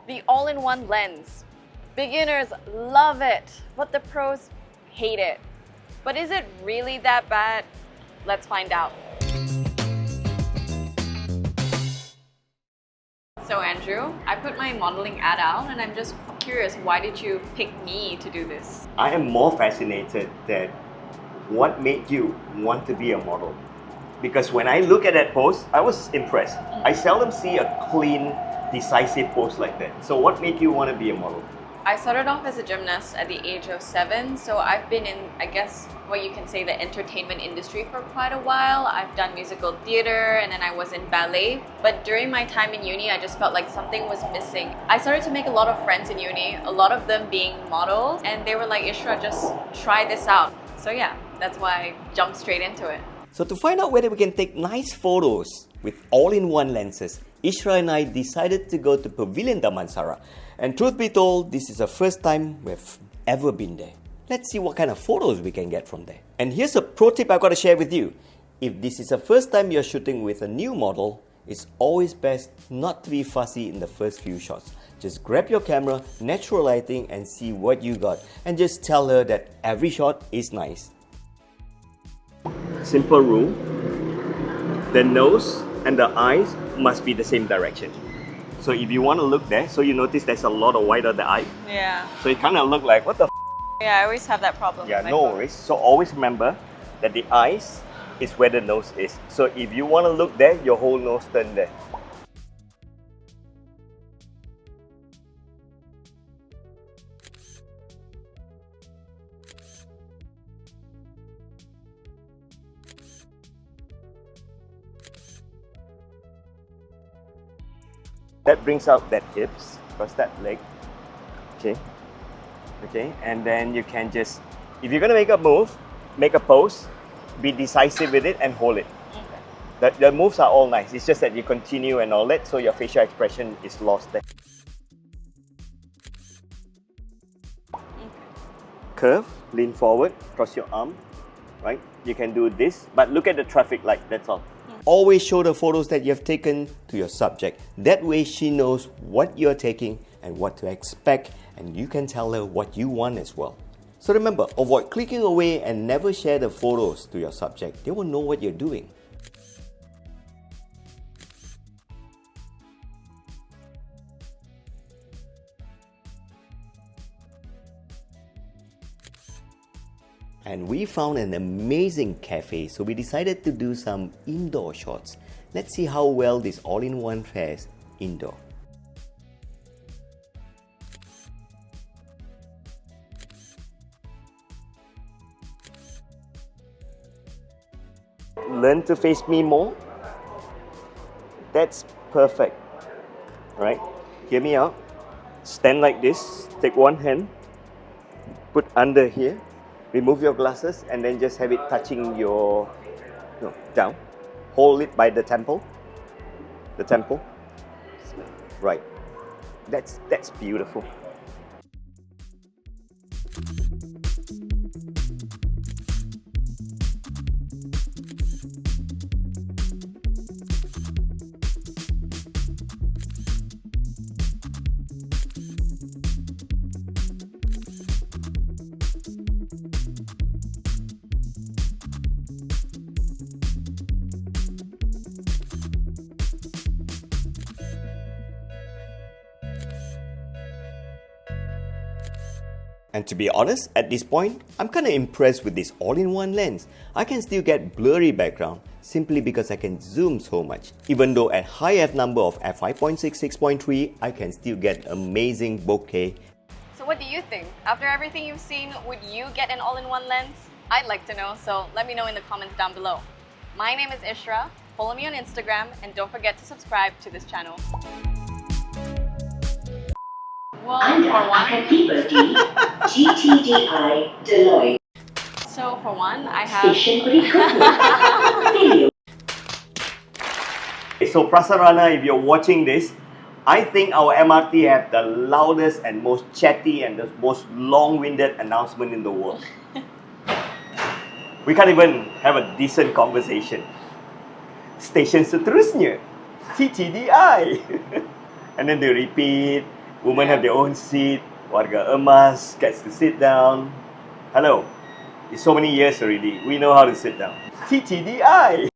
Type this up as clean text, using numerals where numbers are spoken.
The all-in-one lens. Beginners love it, but the pros hate it. But is it really that bad? Let's find out. So Andrew, I put my modeling ad out and I'm just curious, why did you pick me to do this? I am more fascinated that what made you want to be a model. Because when I look at that post, I was impressed. I seldom see a clean, decisive post like that. So what made you want to be a model? I started off as a gymnast at the age of 7, so I've been in, I guess, what you can say the entertainment industry for quite a while. I've done musical theater and then I was in ballet. But during my time in uni, I just felt like something was missing. I started to make a lot of friends in uni, a lot of them being models, and they were like, Ishra, just try this out. So yeah, that's why I jumped straight into it. So to find out whether we can take nice photos with all-in-one lenses, Ishra and I decided to go to Pavillon Damansara. And truth be told, this is the first time we've ever been there. Let's see what kind of photos we can get from there. And here's a pro tip I've got to share with you. If this is the first time you're shooting with a new model, it's always best not to be fussy in the first few shots. Just grab your camera, natural lighting, and see what you got. And just tell her that every shot is nice. Simple rule. The nose and the eyes must be the same direction. So if you want to look there, so you notice there's a lot of white on the eye. Yeah. So it kind of look like, what the f***? Yeah, I always have that problem. Yeah, with my no phone. worries. So always remember that the eyes is where the nose is. So if you want to look there, your whole nose turn there. That brings out that hips, cross that leg. Okay. Okay, and then you can just, if you're gonna make a move, make a pose, be decisive with it and hold it. Okay. The moves are all nice, it's just that you continue and all that, so your facial expression is lost there. Okay. Curve, lean forward, cross your arm, right? You can do this, but look at the traffic light, that's all. Always show the photos that you have taken to your subject. That way she knows what you're taking and what to expect, and you can tell her what you want as well. So remember, avoid clicking away and never share the photos to your subject. They will know what you're doing. And we found an amazing cafe, so we decided to do some indoor shots. Let's see how well this all-in-one fares indoor. Learn to face me more. That's perfect. Right? Hear me out. Stand like this. Take one hand. Put under here. Remove your glasses and then just have it touching your down. Hold it by the temple. The temple. Right. That's beautiful. And to be honest, at this point, I'm kinda impressed with this all-in-one lens. I can still get blurry background simply because I can zoom so much. Even though at high f number of f5.6, 6.3, I can still get amazing bokeh. So what do you think? After everything you've seen, would you get an all-in-one lens? I'd like to know, so let me know in the comments down below. My name is Ishra, follow me on Instagram, and don't forget to subscribe to this channel. Well, for one, happy birthday, GTDI Deloitte. So for one, I have... So Prasarana, if you're watching this, I think our MRT have the loudest and most chatty and the most long-winded announcement in the world. We can't even have a decent conversation. Station seterusnya, CTDI. And then they repeat, Women Yeah. have their own seat. Warga emas gets to sit down. Hello. It's so many years already. We know how to sit down. TTDI.